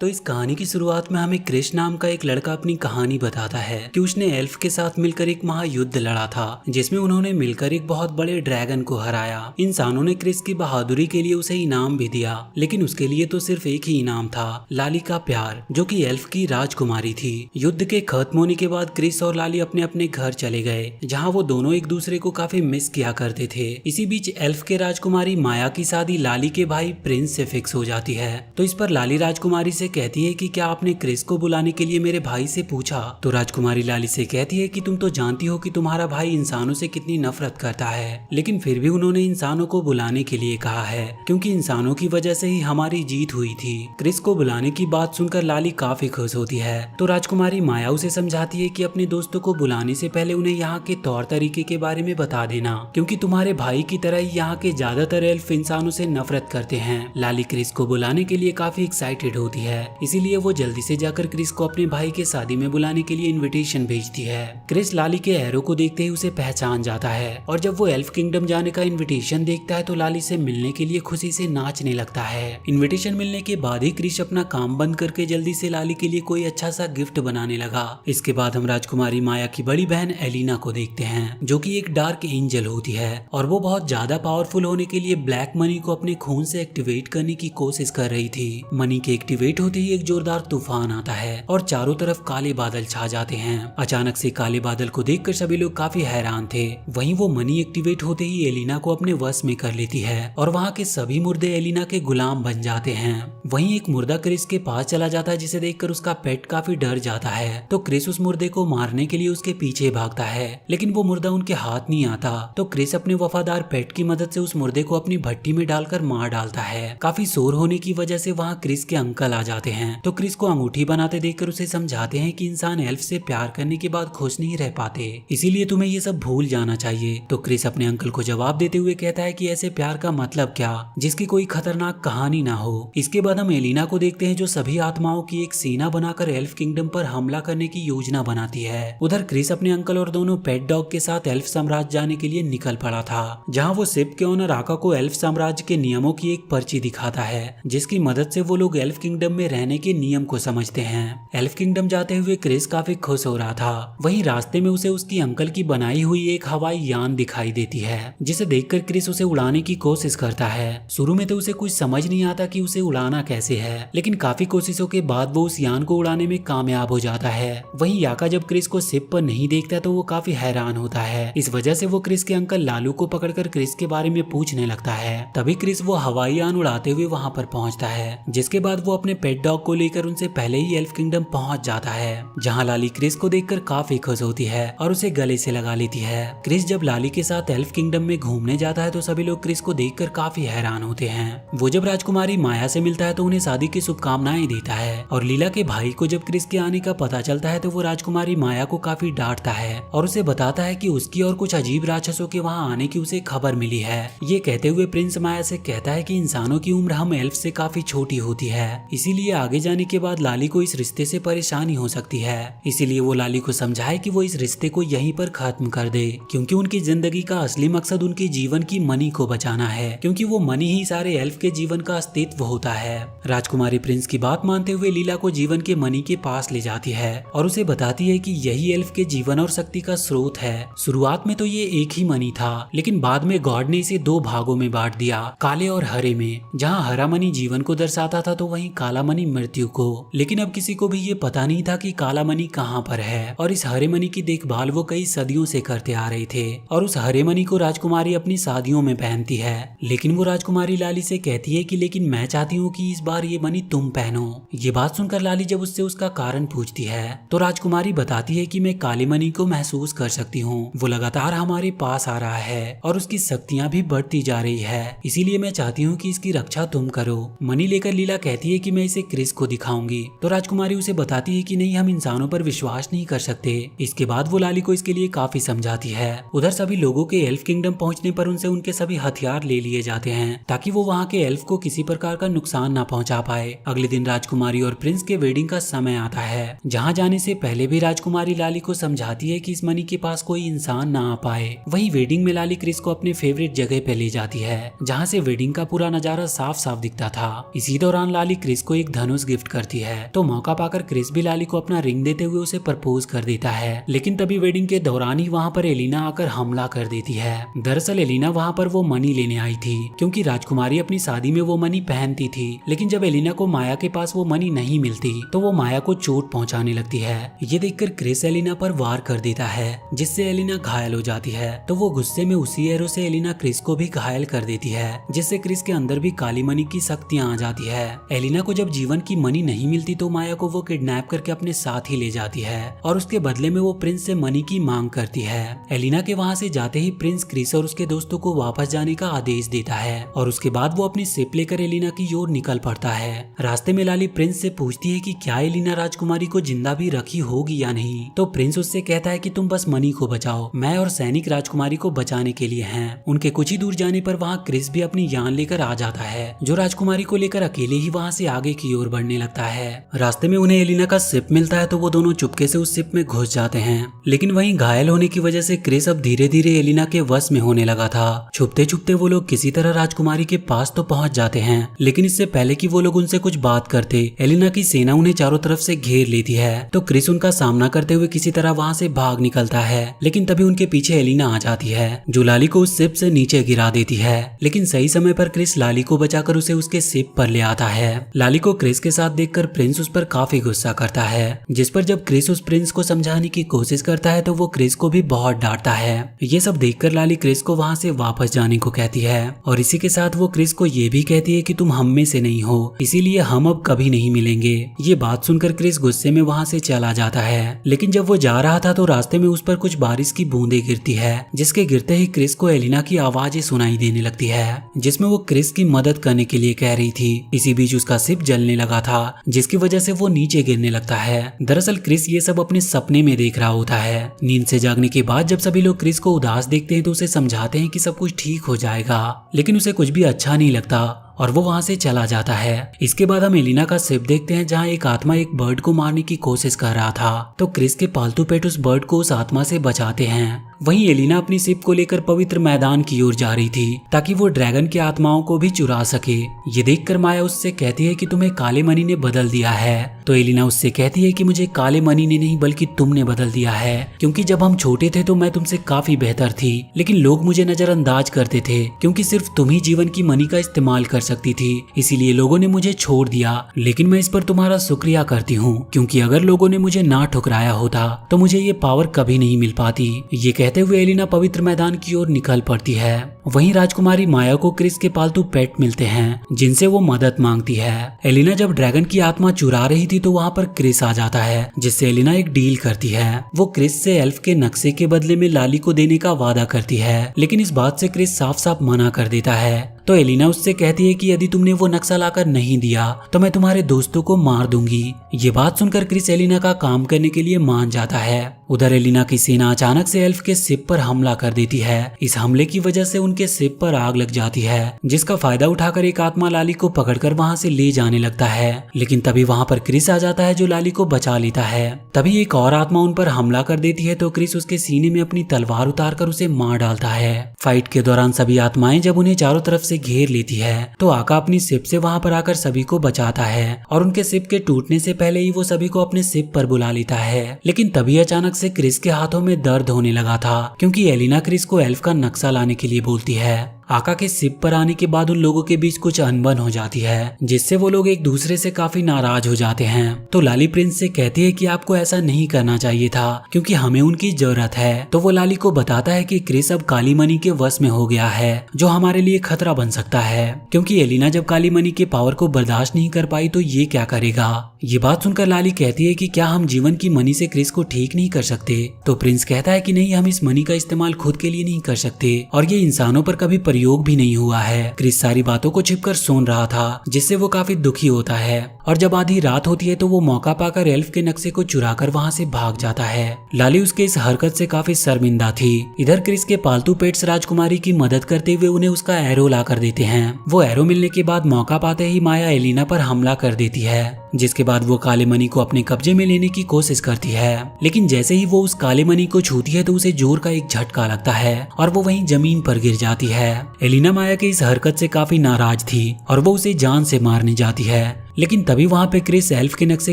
तो इस कहानी की शुरुआत में हमें क्रिश नाम का एक लड़का अपनी कहानी बताता है कि उसने एल्फ के साथ मिलकर एक महायुद्ध लड़ा था जिसमें उन्होंने मिलकर एक बहुत बड़े ड्रैगन को हराया। इंसानों ने क्रिश की बहादुरी के लिए उसे इनाम भी दिया, लेकिन उसके लिए तो सिर्फ एक ही इनाम था, लाली का प्यार, जो कि एल्फ की राजकुमारी थी। युद्ध के खत्म होने के बाद क्रिश और लाली अपने अपने घर चले गए, जहाँ वो दोनों एक दूसरे को काफी मिस किया करते थे। इसी बीच एल्फ के राजकुमारी माया की शादी लाली के भाई प्रिंस से फिक्स हो जाती है। तो इस पर लाली राजकुमारी से कहती है कि क्या आपने क्रिस को बुलाने के लिए मेरे भाई से पूछा? तो राजकुमारी लाली से कहती है कि तुम तो जानती हो कि तुम्हारा भाई इंसानों से कितनी नफरत करता है, लेकिन फिर भी उन्होंने इंसानों को बुलाने के लिए कहा है क्योंकि इंसानों की वजह से ही हमारी जीत हुई थी। क्रिस को बुलाने की बात सुनकर लाली काफी खुश होती है। तो राजकुमारी माया उसे समझाती है कि अपने दोस्तों को बुलाने से पहले उन्हें यहाँ के तौर तरीके के बारे में बता देना, क्योंकि तुम्हारे भाई की तरह ही यहाँ के ज्यादातर एल्फ इंसानों से नफरत करते हैं। लाली क्रिस को बुलाने के लिए काफी एक्साइटेड होती है, इसीलिए वो जल्दी से जाकर क्रिस को अपने भाई के शादी में बुलाने के लिए इनविटेशन भेजती है। क्रिस लाली के एरो को देखते ही उसे पहचान जाता है, और जब वो एल्फ किंगडम जाने का इनविटेशन देखता है तो लाली से मिलने के लिए खुशी से नाचने लगता है। इनविटेशन मिलने के बाद ही क्रिस अपना काम बंद करके जल्दी से लाली के लिए कोई अच्छा सा गिफ्ट बनाने लगा। इसके बाद हम राजकुमारी माया की बड़ी बहन एलिना को देखते हैं, जो कि एक डार्क एंजल होती है, और वो बहुत ज्यादा पावरफुल होने के लिए ब्लैक मनी को अपने खून से एक्टिवेट करने की कोशिश कर रही थी। मनी के एक्टिवेट होते ही एक जोरदार तूफान आता है और चारों तरफ काले बादल छा जाते हैं। अचानक से काले बादल को देखकर सभी लोग काफी हैरान थे। वहीं वो मनी एक्टिवेट होते ही एलिना को अपने वश में कर लेती है और वहाँ के सभी मुर्दे एलिना के गुलाम बन जाते हैं। वहीं एक मुर्दा क्रिस के पास चला जाता है, जिसे देखकर उसका पेट काफी डर जाता है। तो क्रिस उस मुर्दे को मारने के लिए उसके पीछे भागता है, लेकिन वो मुर्दा उनके हाथ नहीं आता। तो क्रिस अपने वफादार पेट की मदद से उस मुर्दे को अपनी भट्टी में डालकर मार डालता है। काफी शोर होने की वजह से वहाँ क्रिस के अंकल आ जाते हैं। तो क्रिस को अंगूठी बनाते देखकर उसे समझाते हैं कि इंसान एल्फ से प्यार करने के बाद खुश नहीं रह पाते, इसीलिए तुम्हें ये सब भूल जाना चाहिए। तो क्रिस अपने अंकल को जवाब देते हुए कहता है कि ऐसे प्यार का मतलब क्या, जिसकी कोई खतरनाक कहानी ना हो। इसके बाद हम एलिना को देखते हैं, जो सभी आत्माओं की एक सेना बनाकर एल्फ किंगडम पर हमला करने की योजना बनाती है। उधर क्रिस अपने अंकल और दोनों पेट डॉग के साथ एल्फ साम्राज्य जाने के लिए निकल पड़ा था, जहाँ वो शिप के ओनर आका को एल्फ साम्राज्य के नियमों की एक पर्ची दिखाता है, जिसकी मदद से वो लोग एल्फ किंगडम में रहने के नियम को समझते हैं। एल्फ किंगडम जाते हुए क्रिस काफी खुश हो रहा था। वहीं रास्ते में उसे उसकी अंकल की बनाई हुई एक हवाई यान दिखाई देती है, जिसे देखकर क्रिस उसे उड़ाने की कोशिश करता है। शुरू में तो उसे कुछ समझ नहीं आता कि उसे उड़ाना कैसे है, लेकिन काफी कोशिशों के बाद वो उस यान को उड़ाने में कामयाब हो जाता है। वहीं याका जब क्रिस को शिप पर नहीं देखता तो वो काफी हैरान होता है। इस वजह से वो क्रिस के अंकल लालू को पकड़कर क्रिस के बारे में पूछने लगता है। तभी क्रिस वो हवाई यान उड़ाते हुए वहाँ पर पहुँचता है, जिसके बाद वो अपने पेट डॉग को लेकर उनसे पहले ही एल्फ किंगडम पहुंच जाता है, जहां लाली क्रिस को देखकर काफी खुश होती है और उसे गले से लगा लेती है। क्रिस जब लाली के साथ एल्फ किंगडम में घूमने जाता है तो सभी लोग क्रिस को देखकर काफी हैरान होते हैं। वो जब राजकुमारी माया से मिलता है तो उन्हें शादी की शुभकामनाएं देता है, और लीला के भाई को जब क्रिस के आने का पता चलता है तो वो राजकुमारी माया को काफी डांटता है और उसे बताता है कि उसकी और कुछ अजीब राक्षसों के वहाँ आने की उसे खबर मिली है। ये कहते हुए प्रिंस माया से कहता है कि इंसानों की उम्र हम एल्फ से काफी छोटी होती है, इसीलिए आगे जाने के बाद लाली को इस रिश्ते से परेशानी हो सकती है। इसीलिए वो लाली को समझाए कि वो इस रिश्ते को यहीं पर खत्म कर दे, क्योंकि उनकी जिंदगी का असली मकसद उनके जीवन की मनी को बचाना है, क्योंकि वो मनी ही सारे एल्फ के जीवन का अस्तित्व होता है। राजकुमारी प्रिंस की बात मानते हुए लीला को जीवन के मनी के पास ले जाती है और उसे बताती है कि यही एल्फ के जीवन और शक्ति का स्रोत है। शुरुआत में तो ये एक ही मनी था, लेकिन बाद में गॉड ने इसे दो भागों में बांट दिया, काले और हरे में। जहाँ हरा मनी जीवन को दर्शाता था तो वहीं काला मनी मृत्यु को। लेकिन अब किसी को भी ये पता नहीं था कि काला मनी कहाँ पर है, और इस हरे मनी की देखभाल वो कई सदियों से करते आ रहे थे। और उस हरे मनी को राजकुमारी अपनी शादियों में पहनती है, लेकिन वो राजकुमारी लाली से कहती है कि लेकिन मैं चाहती हूँ कि इस बार ये मनी तुम पहनो। ये बात सुनकर लाली जब उससे उसका कारण पूछती है तो राजकुमारी बताती है कि मैं काले मनी को महसूस कर सकती हूँ, वो लगातार हमारे पास आ रहा है और उसकी शक्तियाँ भी बढ़ती जा रही है, इसीलिए मैं चाहती हूँ कि इसकी रक्षा तुम करो। मनी लेकर लीला कहती है कि मैं इसे क्रिस को दिखाऊंगी। तो राजकुमारी उसे बताती है कि नहीं, हम इंसानों पर विश्वास नहीं कर सकते। इसके बाद वो लाली को इसके लिए काफी समझाती है। उधर सभी लोगों के एल्फ किंगडम पहुंचने पर उनसे उनके सभी हथियार ले लिए जाते हैं, ताकि वो वहाँ के एल्फ को किसी प्रकार का नुकसान ना पहुंचा पाए। अगले दिन राजकुमारी और प्रिंस के वेडिंग का समय आता है, जहाँ जाने से पहले भी राजकुमारी लाली को समझाती है कि इस मनी के पास कोई इंसान ना आ पाए। वही वेडिंग में लाली क्रिस को अपने फेवरेट जगह पे ले जाती है, जहाँ से वेडिंग का पूरा नजारा साफ साफ दिखता था। इसी दौरान लाली क्रिस को एक धनुष गिफ्ट करती है। तो मौका पाकर क्रिस भी लाली को अपना रिंग देते हुए उसे प्रपोज कर देता है। लेकिन तभी वेडिंग के दौरान ही वहाँ पर एलिना आकर हमला कर देती है। दरअसल एलिना वहाँ पर वो मनी लेने आई थी, क्योंकि राजकुमारी अपनी शादी में वो मनी पहनती थी। लेकिन जब एलिना को माया के पास वो मनी नहीं मिलती तो वो माया को चोट पहुंचाने लगती है। ये देखकर क्रिस एलिना पर वार कर देता है, जिससे एलिना घायल हो जाती है। तो वो गुस्से में उसी एरो से एलिना क्रिस को भी घायल कर देती है, जिससे क्रिस के अंदर भी काली मनी की शक्तियां आ जाती है। एलिना को जब जीवन की मनी नहीं मिलती तो माया को वो किडनैप करके अपने साथ ही ले जाती है और उसके बदले में वो प्रिंस से मनी की मांग करती है। एलिना के वहाँ से जाते ही प्रिंस क्रिस और उसके दोस्तों को वापस जाने का आदेश देता है और उसके बाद वो अपनी शिप लेकर एलिना की ओर निकल पड़ता है। रास्ते में लाली प्रिंस से पूछती है कि क्या एलिना राजकुमारी को जिंदा भी रखी होगी या नहीं। तो प्रिंस उससे कहता है कि तुम बस मनी को बचाओ, मैं और सैनिक राजकुमारी को बचाने के लिए हैं। उनके कुछ ही दूर जाने पर वहाँ क्रिस भी अपनी यान लेकर आ जाता है, जो राजकुमारी को लेकर अकेले ही वहाँ से आगे की ओर बढ़ने लगता है। रास्ते में उन्हें एलिना का शिप मिलता है तो वो दोनों चुपके से उस शिप में घुस जाते हैं। लेकिन वहीं घायल होने की वजह से क्रिस अब धीरे धीरे एलिना के वश में होने लगा था। छुपते छुपते वो लोग किसी तरह राजकुमारी के पास तो पहुंच जाते हैं, लेकिन इससे पहले कि वो लोग उनसे कुछ बात करते एलिना की सेना उन्हें चारों तरफ से घेर लेती है। तो क्रिस उनका सामना करते हुए किसी तरह वहाँ से भाग निकलता है, लेकिन तभी उनके पीछे एलिना आ जाती है, जो लाली को उस शिप से नीचे गिरा देती है। लेकिन सही समय पर क्रिस लाली को बचाकर उसे उसके शिप पर ले आता है। लाली को क्रिस के साथ देखकर प्रिंस उस पर काफी गुस्सा करता है, जिस पर जब क्रिस उस प्रिंस को समझाने की कोशिश करता है तो वो क्रिस को भी बहुत डांटता है। ये सब देखकर लाली क्रिस को वहाँ से वापस जाने को कहती है और इसी के साथ वो क्रिस को ये भी कहती है कि तुम हम में से नहीं हो, इसीलिए हम अब कभी नहीं मिलेंगे। ये बात सुनकर क्रिस गुस्से में वहाँ से चला जाता है। लेकिन जब वो जा रहा था तो रास्ते में उस पर कुछ बारिश की बूंदें गिरती है, जिसके गिरते ही क्रिस को एलिना की आवाजें सुनाई देने लगती है, जिसमें वो क्रिस की मदद करने के लिए कह रही थी। इसी बीच उसका शिप जलने लगा था, जिसकी वजह से वो नीचे गिरने लगता है। दरअसल क्रिस ये सब अपने सपने में देख रहा होता है। नींद से जागने के बाद जब सभी लोग क्रिस को उदास देखते हैं तो उसे समझाते हैं कि सब कुछ ठीक हो जाएगा, लेकिन उसे कुछ भी अच्छा नहीं लगता और वो वहाँ से चला जाता है। इसके बाद हम एलिना का शिप देखते हैं, जहाँ एक आत्मा एक बर्ड को मारने की कोशिश कर रहा था। तो क्रिस के पालतू पेट उस बर्ड को उस आत्मा से बचाते हैं। वहीं एलिना अपनी शिप को लेकर पवित्र मैदान की ओर जा रही थी, ताकि वो ड्रैगन की आत्माओं को भी चुरा सके। ये देखकर माया उससे कहती है कि तुम्हें काले मनी ने बदल दिया है। तो एलिना उससे कहती है कि मुझे काले मनी ने नहीं बल्कि तुमने बदल दिया है, क्योंकि जब हम छोटे थे तो मैं तुमसे काफी बेहतर थी, लेकिन लोग मुझे नजरअंदाज करते थे, क्योंकि सिर्फ तुम ही जीवन की मनी का इस्तेमाल कर सकती थी, इसीलिए लोगों ने मुझे छोड़ दिया। लेकिन मैं इस पर तुम्हारा शुक्रिया करती हूँ, क्योंकि अगर लोगों ने मुझे ना ठुकराया होता तो मुझे ये पावर कभी नहीं मिल पाती। ये कहते हुए एलिना पवित्र मैदान की ओर निकल पड़ती है। वहीं राजकुमारी माया को क्रिस के पालतू पेट मिलते हैं, जिनसे वो मदद मांगती है। एलिना जब ड्रैगन की आत्मा चुरा रही थी तो वहाँ पर क्रिस आ जाता है, जिससे एलिना एक डील करती है। वो क्रिस से एल्फ के नक्शे के बदले में लाली को देने का वादा करती है, लेकिन इस बात से क्रिस साफ साफ मना कर देता है। तो एलिना उससे कहती है कि यदि तुमने वो नक्शा लाकर नहीं दिया तो मैं तुम्हारे दोस्तों को मार दूंगी। ये बात सुनकर क्रिस एलिना का काम करने के लिए मान जाता है। उधर एलिना की सेना अचानक से एल्फ के शिप पर हमला कर देती है। इस हमले की वजह से उनके शिप पर आग लग जाती है, जिसका फायदा उठाकर एक आत्मा लाली को पकड़कर वहाँ से ले जाने लगता है। लेकिन तभी वहाँ पर क्रिस आ जाता है, जो लाली को बचा लेता है। तभी एक और आत्मा उन पर हमला कर देती है, तो क्रिस उसके सीने में अपनी तलवार उतारकर उसे मार डालता है। फाइट के दौरान सभी आत्माएं जब उन्हें चारों तरफ से घेर लेती है तो आका अपनी शिप से वहां पर आकर सभी को बचाता है और उनके शिप के टूटने से पहले ही वो सभी को अपने शिप पर बुला लेता है। लेकिन तभी अचानक से क्रिस के हाथों में दर्द होने लगा था, क्योंकि एलिना क्रिस को एल्फ का नक्शा लाने के लिए बोलती है। आका के शिप पर आने के बाद उन लोगों के बीच कुछ अनबन हो जाती है, जिससे वो लोग एक दूसरे से काफी नाराज हो जाते हैं। तो लाली प्रिंस से कहती है कि आपको ऐसा नहीं करना चाहिए था, क्योंकि हमें उनकी जरूरत है। तो वो लाली को बताता है कि क्रिस अब काली मनी के वश में हो गया है, जो हमारे लिए खतरा बन सकता है, क्योंकि एलिना जब काली मनी के पावर को बर्दाश्त नहीं कर पाई तो ये क्या करेगा। ये बात सुनकर लाली कहती है कि क्या हम जीवन की मनी से क्रिस को ठीक नहीं कर सकते। तो प्रिंस कहता है कि नहीं, हम इस मनी का इस्तेमाल खुद के लिए नहीं कर सकते और ये इंसानों पर कभी प्रयोग भी नहीं हुआ है। क्रिस सारी बातों को छिपकर सुन रहा था, जिससे वो काफी दुखी होता है और जब आधी रात होती है तो वो मौका पाकर एल्फ के नक्शे को चुराकर वहाँ से भाग जाता है। लाली उसके इस हरकत से काफी शर्मिंदा थी। इधर क्रिस के पालतू पेट्स राजकुमारी की मदद करते हुए उन्हें उसका एरो ला कर देते हैं। वो एरो मिलने के बाद मौका पाते ही माया एलिना पर हमला कर देती है, जिसके बाद वो काले मनी को अपने कब्जे में लेने की कोशिश करती है। लेकिन जैसे ही वो उस काले मनी को छूती है तो उसे जोर का एक झटका लगता है और वो वहीं जमीन पर गिर जाती है। एलिना माया के इस हरकत से काफी नाराज थी और वो उसे जान से मारने जाती है, लेकिन तभी वहाँ पे क्रिस एल्फ के नक्शे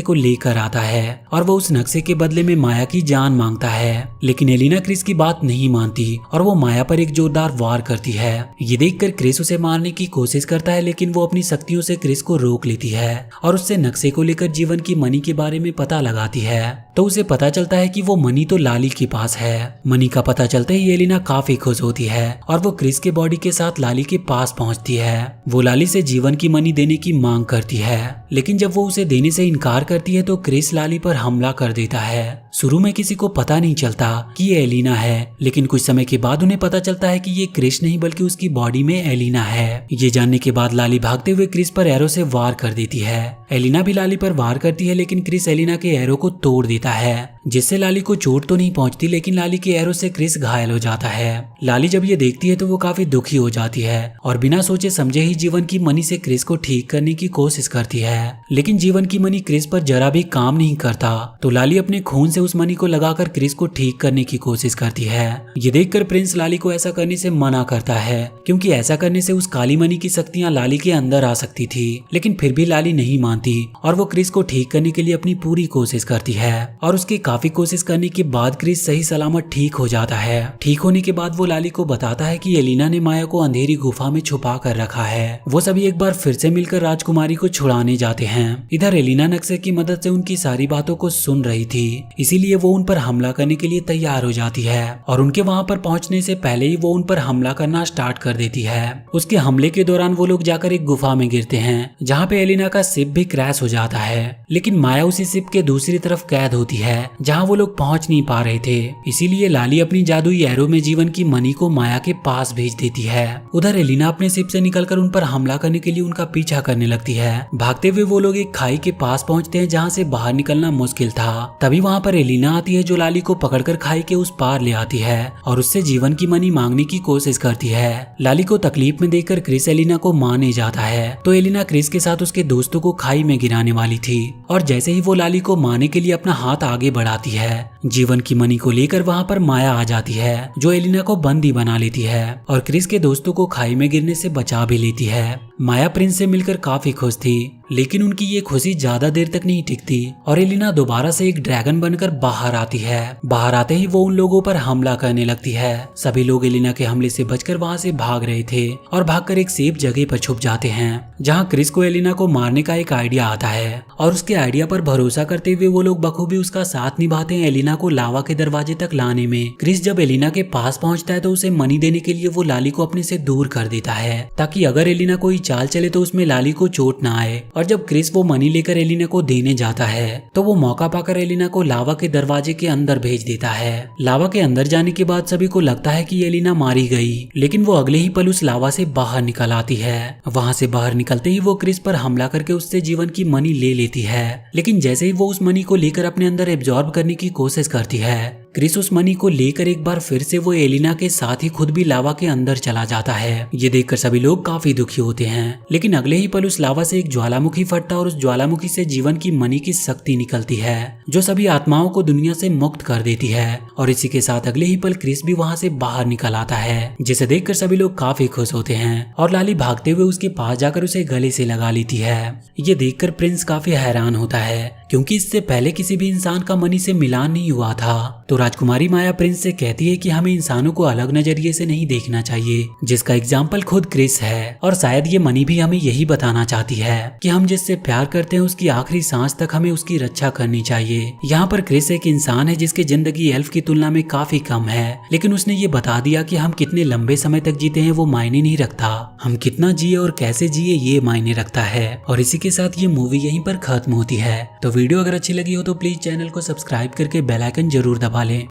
को लेकर आता है और वो उस नक्शे के बदले में माया की जान मांगता है। लेकिन एलिना क्रिस की बात नहीं मानती और वो माया पर एक जोरदार वार करती है। ये देखकर क्रिस उसे मारने की कोशिश करता है, लेकिन वो अपनी शक्तियों से क्रिस को रोक लेती है और उससे नक्शे को लेकर जीवन की मनी के बारे में पता लगाती है। तो उसे पता चलता है कि वो मनी तो लाली के पास है। मनी का पता चलते ही एलिना काफी खुश होती है और वो क्रिस के बॉडी के साथ लाली के पास पहुंचती है। वो लाली से जीवन की मनी देने की मांग करती है, लेकिन जब वो उसे देने से इनकार करती है तो क्रिस लाली पर हमला कर देता है। शुरू में किसी को पता नहीं चलता कि ये एलिना है, लेकिन कुछ समय के बाद उन्हें पता चलता है कि ये क्रिस नहीं बल्कि उसकी बॉडी में एलिना है। ये जानने के बाद लाली भागते हुए क्रिस पर एरो से वार कर देती है। एलिना भी लाली पर वार करती है, लेकिन क्रिस एलिना के एरो को तोड़ देता है, जिससे लाली को चोट तो नहीं पहुंचती, लेकिन लाली के एरो से क्रिस घायल हो जाता है। लाली जब ये देखती है तो वो काफी दुखी हो जाती है और बिना सोचे समझे ही जीवन की मनी से क्रिस को ठीक करने की कोशिश करती है। लेकिन जीवन की मनी क्रिस पर जरा भी काम नहीं करता, तो लाली अपने खून से उस मनी को लगाकर क्रिस को ठीक करने की कोशिश करती है। ये देखकर प्रिंस लाली को ऐसा करने से मना करता है, क्योंकि ऐसा करने से उस काली मनी की शक्तियां लाली के अंदर आ सकती थी। लेकिन फिर भी लाली नहीं मानती और वो क्रिस को ठीक करने के लिए अपनी पूरी कोशिश करती है और उसकी काफी कोशिश करने के बाद क्रिस सही सलामत ठीक हो जाता है। ठीक होने के बाद वो लाली को बताता है कि एलिना ने माया को अंधेरी गुफा में छुपा कर रखा है। वो सभी एक बार फिर से मिलकर राजकुमारी को छुड़ाने जाते हैं। इधर एलिना नक्शे की मदद से उनकी सारी बातों को सुन रही थी, इसीलिए वो उन पर हमला करने के लिए तैयार हो जाती है और उनके वहाँ पर पहुँचने से पहले ही वो उन पर हमला करना स्टार्ट कर देती है। उसके हमले के दौरान वो लोग जाकर एक गुफा में गिरते हैं, जहाँ पे एलिना का शिप भी क्रैश हो जाता है। लेकिन माया उसी शिप के दूसरी तरफ कैद होती है, जहाँ वो लोग पहुँच नहीं पा रहे थे। इसीलिए लाली अपनी जादुई एरो में जीवन की मनी को माया के पास भेज देती है। उधर एलिना अपने शिप से निकलकर उन पर हमला करने के लिए उनका पीछा करने लगती है। भागते हुए वो लोग एक खाई के पास पहुंचते हैं, जहाँ से बाहर निकलना मुश्किल था। तभी वहाँ पर एलिना आती है, जो लाली को पकड़कर खाई के उस पार ले आती है और उससे जीवन की मनी मांगने की कोशिश करती है। लाली को तकलीफ में देखकर क्रिस एलिना को मारने जाता है, तो एलिना क्रिस के साथ उसके दोस्तों को खाई में गिराने वाली थी और जैसे ही वो लाली को मारने के लिए अपना हाथ आगे बढ़ाती है, जीवन की मनी को लेकर वहाँ पर माया आ जाती है, जो एलिना को बंदी बना लेती है और क्रिस के दोस्तों को खाई में गिरने से बचा भी लेती है। माया प्रिंस से मिलकर काफी खुश थी, लेकिन उनकी ये खुशी ज्यादा देर तक नहीं टिकती और एलिना दोबारा से एक ड्रैगन बनकर बाहर आती है। बाहर आते ही वो उन लोगों पर हमला करने लगती है। सभी लोग एलिना के हमले से बचकर वहाँ से भाग रहे थे और भागकर एक सेफ जगह पर छुप जाते हैं, जहाँ क्रिस को एलिना को मारने का एक आइडिया आता है और उसके आइडिया पर भरोसा करते हुए वो लोग बखूबी उसका साथ निभाते हैं एलिना को लावा के दरवाजे तक लाने में। क्रिस जब एलिना के पास पहुंचता है तो उसे मनी देने के लिए वो लाली को अपने से दूर कर देता है, ताकि अगर एलिना कोई चाल चले तो उसमें लाली को चोट ना आए। और जब क्रिस वो मनी लेकर एलिना को देने जाता है तो वो मौका पाकर एलिना को लावा के दरवाजे के अंदर भेज देता है। लावा के अंदर जाने के बाद सभी को लगता है कि एलिना मारी गई, लेकिन वो अगले ही पल उस लावा से बाहर निकल आती है। वहाँ से बाहर निकलते ही वो क्रिस पर हमला करके उससे जीवन की मनी ले लेती है, लेकिन जैसे ही वो उस मनी को लेकर अपने अंदर एब्जॉर्ब करने की कोशिश करती है, क्रिस उस मनी को लेकर एक बार फिर से वो एलिना के साथ ही खुद भी लावा के अंदर चला जाता है। ये देखकर सभी लोग काफी दुखी होते हैं, लेकिन अगले ही पल उस लावा से एक ज्वालामुखी फटता और उस ज्वालामुखी से जीवन की मनी की शक्ति निकलती है, जो सभी आत्माओं को दुनिया से मुक्त कर देती है। और इसी के साथ अगले ही पल क्रिस भी वहाँ से बाहर निकल आता है, जिसे देखकर सभी लोग काफी खुश होते हैं और लाली भागते हुए उसके पास जाकर उसे गले से लगा लेती है। ये देखकर प्रिंस काफी हैरान होता है, क्योंकि इससे पहले किसी भी इंसान का मनी से मिलान नहीं हुआ था। तो राजकुमारी माया प्रिंस से कहती है कि हमें इंसानों को अलग नजरिए से नहीं देखना चाहिए, जिसका एग्जाम्पल खुद क्रिस है। और शायद ये मनी भी हमें यही बताना चाहती है कि हम जिससे प्यार करते हैं उसकी आखिरी सांस तक हमें उसकी रक्षा करनी चाहिए। यहाँ पर क्रिस एक इंसान है जिसकी जिंदगी एल्फ की तुलना में काफी कम है, लेकिन उसने ये बता दिया कि हम कितने लंबे समय तक जीते हैं वो मायने नहीं रखता, हम कितना जिए और कैसे जिए ये मायने रखता है। और इसी के साथ ये मूवी यहीं पर खत्म होती है। तो वीडियो अगर अच्छी लगी हो तो प्लीज चैनल को सब्सक्राइब करके बेल आइकन जरूर दबा लें।